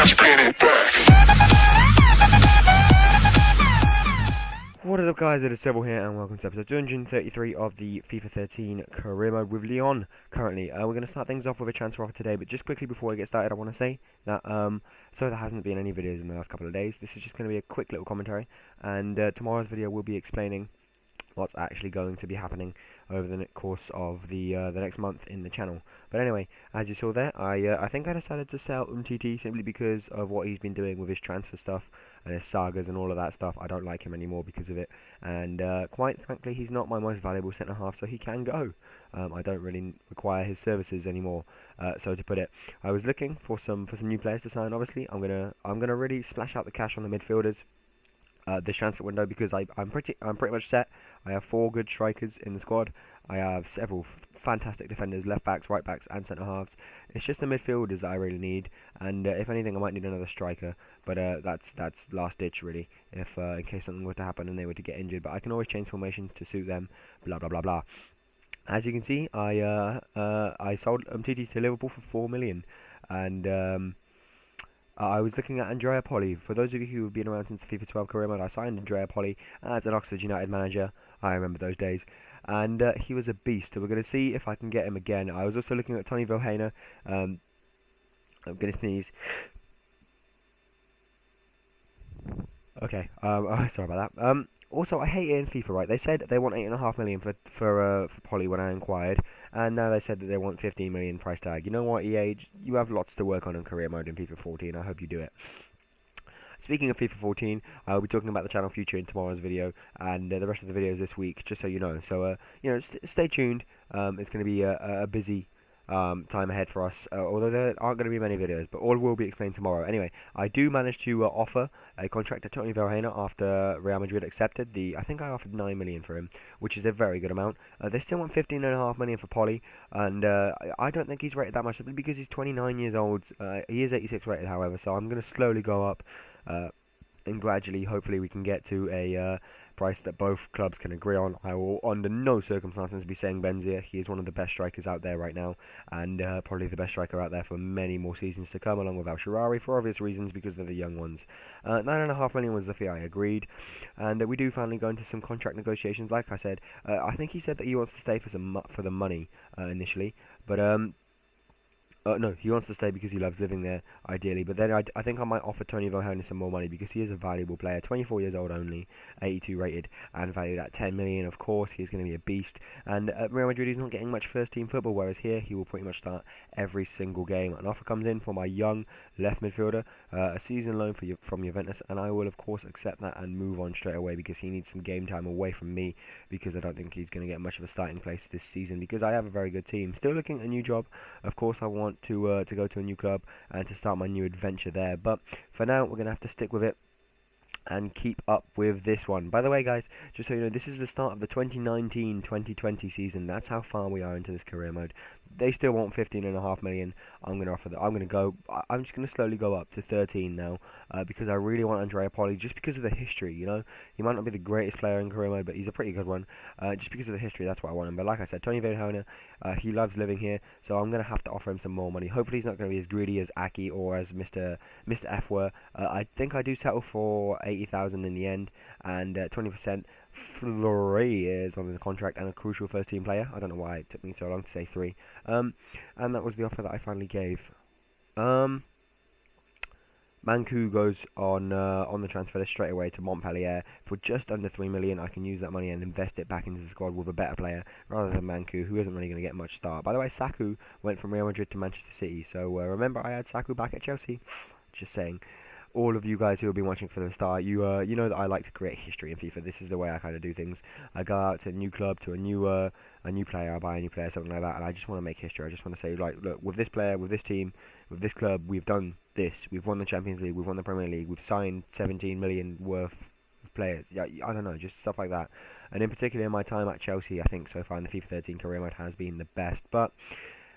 What is up, guys? It is Seville here, and welcome to episode 233 of the FIFA 13 career mode with Lyon. Currently, we're going to start things off with a transfer offer today, but just quickly before I get started, I want to say that so there hasn't been any videos in the last couple of days. This is just going to be a quick little commentary, and tomorrow's video will be explaining what's actually going to be happening over the course of the next month in the channel. But anyway, as you saw there, I think I decided to sell simply because of what he's been doing with his transfer stuff and his sagas and all of that stuff. I don't like him anymore because of it, and quite frankly, he's not my most valuable centre half, so he can go. I don't really require his services anymore. So to put it, I was looking for some new players to sign. Obviously, I'm gonna really splash out the cash on the midfielders this transfer window, because I'm pretty much set. I have 4 good strikers in the squad. I have several fantastic defenders, left backs, right backs, and centre halves. It's just the midfielders that I really need, and if anything, I might need another striker. But that's last ditch really, if in case something were to happen and they were to get injured. But I can always change formations to suit them. Blah blah blah blah. As you can see, I sold Umtiti to Liverpool for 4 million, and I was looking at Andrea Polli. For those of you who have been around since the FIFA 12 career mode, I signed Andrea Polli as an Oxford United manager. I remember those days. And he was a beast. So we're going to see if I can get him again. I was also looking at Tony Vilhena. I'm going to sneeze. Okay, sorry about that. Also, I hate it in FIFA, right? They said they want 8.5 million for Polly when I inquired, and now they said that they want 15 million price tag. You know what, EA? You have lots to work on in career mode in FIFA 14. I hope you do it. Speaking of FIFA 14, I will be talking about the channel future in tomorrow's video, and the rest of the videos this week, just so you know. So, stay tuned. It's going to be a busy time ahead for us, although there aren't going to be many videos, but all will be explained tomorrow. Anyway, I do manage to offer a contract to Tony Vilhena after Real Madrid accepted I think I offered 9 million for him, which is a very good amount. They still want 15.5 million for Polly, and I don't think he's rated that much simply because he's 29 years old. He is 86 rated, however, so I'm going to slowly go up, and gradually, hopefully, we can get to a price that both clubs can agree on. I will under no circumstances be saying Benzia. He is one of the best strikers out there right now, and probably the best striker out there for many more seasons to come, along with Al Sharawi, for obvious reasons, because they're the young ones. 9.5 million was the fee I agreed, and we do finally go into some contract negotiations. Like I said, I think he said that he wants to stay for the money initially, but no, he wants to stay because he loves living there, ideally. But then I think I might offer Tony Vilhena some more money, because he is a valuable player. 24 years old only, 82 rated, and valued at 10 million. Of course, he's going to be a beast. And at Real Madrid, he's not getting much first-team football, whereas here, he will pretty much start every single game. An offer comes in for my young left midfielder, a season loan from Juventus, and I will, of course, accept that and move on straight away, because he needs some game time away from me, because I don't think he's going to get much of a starting place this season, because I have a very good team. Still looking at a new job. Of course, I want to go to a new club and to start my new adventure there, but for now we're gonna have to stick with it and keep up with this one. By the way, guys, just so you know, this is the start of the 2019-2020 season. That's how far we are into this career mode. They still want 15.5 million. I'm gonna offer that. I'm just gonna slowly go up to 13 now, because I really want Andrea Polli, just because of the history. You know, he might not be the greatest player in career mode, but he's a pretty good one. Just because of the history, that's what I want him. But like I said, Tony Vilhena, he loves living here, so I'm gonna have to offer him some more money. Hopefully, he's not gonna be as greedy as Aki or as Mr. F were. I think I do settle for 80,000 in the end, and 20%. 3 years on the contract and a crucial first-team player. I don't know why it took me so long to say 3. And that was the offer that I finally gave. Manku goes on the transfer list straight away to Montpellier for just under 3 million. I can use that money and invest it back into the squad with a better player rather than Manku, who isn't really going to get much start. By the way, Saku went from Real Madrid to Manchester City, so remember I had Saku back at Chelsea. Just saying. All of you guys who have been watching for the start, you know that I like to create history in FIFA. This is the way I kind of do things. I go out to a new club, to a new player, I buy a new player, something like that, and I just want to make history. I just want to say, like, look, with this player, with this team, with this club, we've done this. We've won the Champions League, we've won the Premier League, we've signed 17 million worth of players. Yeah, I don't know, just stuff like that. And in particular, in my time at Chelsea, I think so far in the FIFA 13 career mode has been the best. But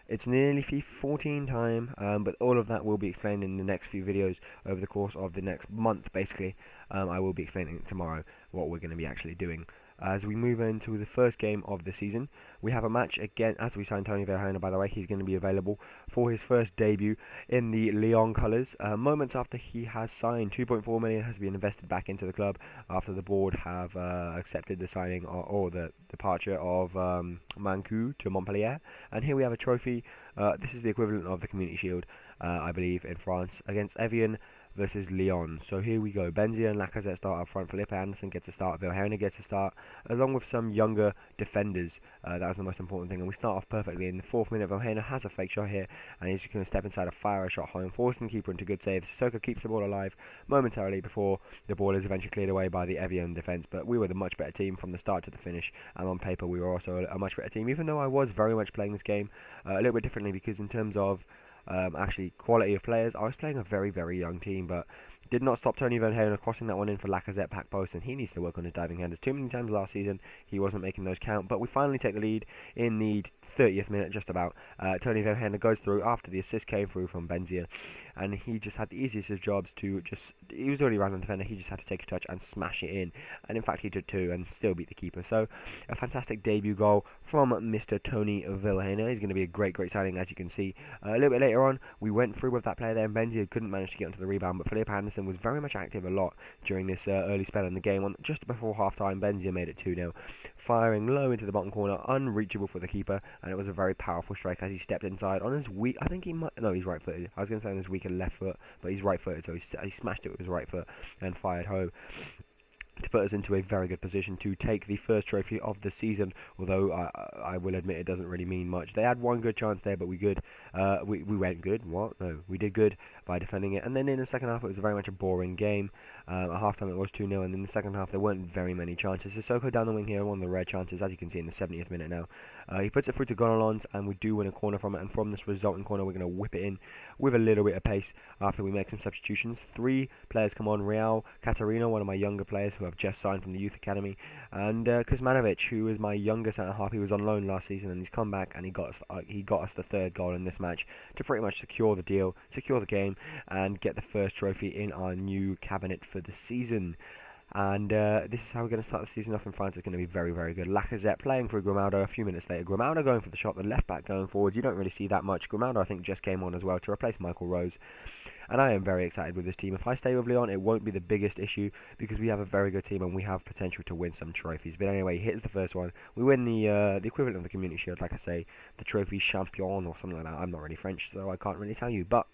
it's nearly FIFA 14 time, but all of that will be explained in the next few videos over the course of the next month, basically. I will be explaining tomorrow what we're going to be actually doing. as we move into the first game of the season. We have a match again as we sign Tony Verheyen. By the way, he's going to be available for his first debut in the Lyon colours. Moments after he has signed, 2.4 million has been invested back into the club after the board have accepted the signing or the departure of Mancoux to Montpellier. And here we have a trophy. This is the equivalent of the Community Shield, I believe, in France, against Evian versus Lyon. So here we go. Benzia and Lacazette start up front. Felipe Anderson gets a start. Verheyen gets a start, along with some younger defenders. That was the most important thing. And we start off perfectly. In the 4th minute, Verheyen has a fake shot here, and he's going to step inside a fire a shot home, forcing the keeper into good saves. Sissoko keeps the ball alive momentarily before the ball is eventually cleared away by the Evian defence. But we were the much better team from the start to the finish, and on paper we were also a much better team, even though I was very much playing this game a little bit differently, because in terms of actually quality of players, I was playing a very, very young team, but did not stop Tony Verheyen crossing that one in for Lacazette back post, and he needs to work on his diving handers. Too many times last season he wasn't making those count, but we finally take the lead in the 30th minute, just about. Tony Verheyen goes through after the assist came through from Benzia, and he just had the easiest of jobs to he was already around the defender, he just had to take a touch and smash it in, and in fact he did too, and still beat the keeper. So a fantastic debut goal from Mr. Tony Verheyen. He's going to be a great signing, as you can see. A little bit later on, we went through with that player there, and Benzia couldn't manage to get onto the rebound, but Felipe Anderson was very much active a lot during this early spell in the game. Just before half time, Benzia made it 2-0, firing low into the bottom corner, unreachable for the keeper, and it was a very powerful strike as he stepped inside on his weak, I think he might, no, he's right footed. I was going to say on his weaker left foot, but he's right footed, so he smashed it with his right foot and fired home to put us into a very good position to take the first trophy of the season, although I will admit it doesn't really mean much. They had one good chance there, but we went good. What? No, we did good by defending it. And then in the second half, it was very much a boring game. At half-time, it was 2-0, and in the second half, there weren't very many chances. Sissoko down the wing here, one of the rare chances, as you can see in the 70th minute now. He puts it through to Gonalons, and we do win a corner from it, and from this resulting corner, we're going to whip it in with a little bit of pace after we make some substitutions. 3 players come on: Real Catarino, one of my younger players who have just signed from the youth academy, and Kuzmanovic, who is my younger centre-half. He was on loan last season, and he's come back, and he got us the 3rd goal in this match to pretty much secure the deal, secure the game, and get the first trophy in our new cabinet for the season. And this is how we're going to start the season off in France. It's going to be very, very good. Lacazette playing for Grimaldo a few minutes later. Grimaldo going for the shot, the left back going forwards. You don't really see that much. Grimaldo, I think, just came on as well to replace Michael Rose. And I am very excited with this team. If I stay with Lyon, it won't be the biggest issue because we have a very good team and we have potential to win some trophies. But anyway, here's the first one. We win the equivalent of the Community Shield, like I say, the Trophy Champion or something like that. I'm not really French, so I can't really tell you. But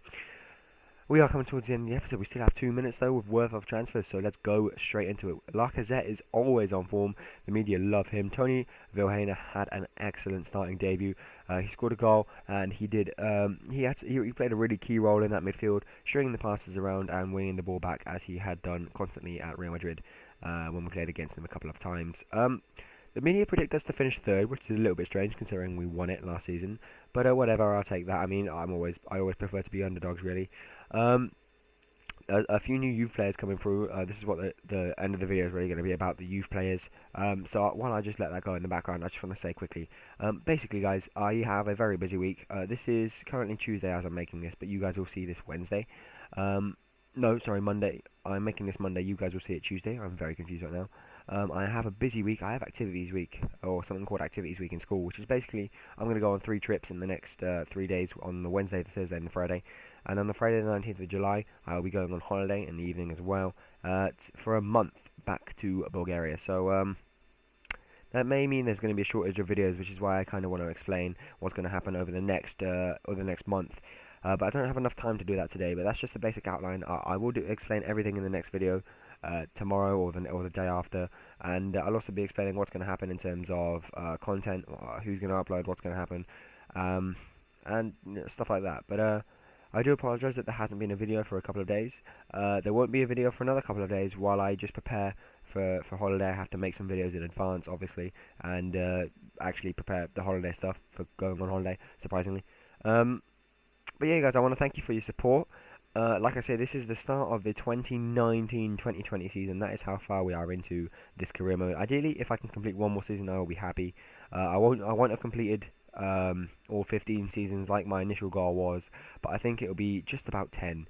we are coming towards the end of the episode. We still have 2 minutes, though, worth of transfers, so let's go straight into it. Lacazette is always on form. The media love him. Tony Verheyen had an excellent starting debut. He scored a goal, and he did. He played a really key role in that midfield, stringing the passes around and winning the ball back, as he had done constantly at Real Madrid when we played against them a couple of times. The media predict us to finish 3rd, which is a little bit strange considering we won it last season. But whatever, I'll take that. I mean, I always prefer to be underdogs, really. A few new youth players coming through. This is what the end of the video is really going to be about, the youth players. So while I just let that go in the background, I just want to say quickly, basically guys, I have a very busy week. This is currently Tuesday as I'm making this, but you guys will see this Wednesday. No, sorry, Monday. I'm making this Monday. You guys will see it Tuesday. I'm very confused right now. I have a busy week. I have activities week, or something called activities week in school, which is basically I'm going to go on 3 trips in the next 3 days, on the Wednesday, the Thursday, and the Friday. And on the Friday the 19th of July, I will be going on holiday in the evening as well, for a month back to Bulgaria. So that may mean there's going to be a shortage of videos, which is why I kind of want to explain what's going to happen over the next month. But I don't have enough time to do that today. But that's just the basic outline. I will explain everything in the next video tomorrow or the day after, and I'll also be explaining what's going to happen in terms of content, who's going to upload, what's going to happen, and stuff like that. But I do apologise that there hasn't been a video for a couple of days. There won't be a video for another couple of days while I just prepare for holiday. I have to make some videos in advance, obviously, and actually prepare the holiday stuff for going on holiday, surprisingly. But yeah, guys, I want to thank you for your support. Like I say, this is the start of the 2019-2020 season. That is how far we are into this career mode. Ideally, if I can complete one more season, I will be happy. I won't have completed all 15 seasons like my initial goal was, but I think it'll be just about 10,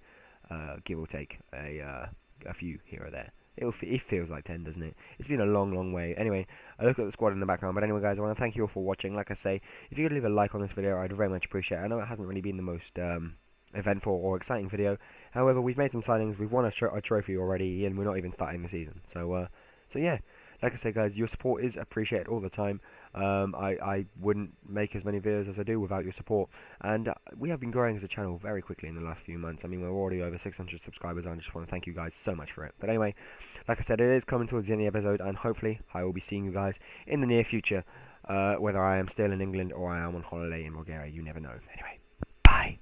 give or take a few here or there. It feels like 10, doesn't it? It's been a long, long way. Anyway, I look at the squad in the background. But anyway, guys, I want to thank you all for watching. Like I say, if you could leave a like on this video, I'd very much appreciate it. I know it hasn't really been the most eventful or exciting video. However, we've made some signings. We've won a trophy already, and we're not even starting the season. So yeah. Like I say, guys, your support is appreciated all the time. I wouldn't make as many videos as I do without your support. And we have been growing as a channel very quickly in the last few months. I mean, we're already over 600 subscribers. I just want to thank you guys so much for it. But anyway, like I said, it is coming towards the end of the episode. And hopefully, I will be seeing you guys in the near future. Whether I am still in England or I am on holiday in Bulgaria, you never know. Anyway, bye.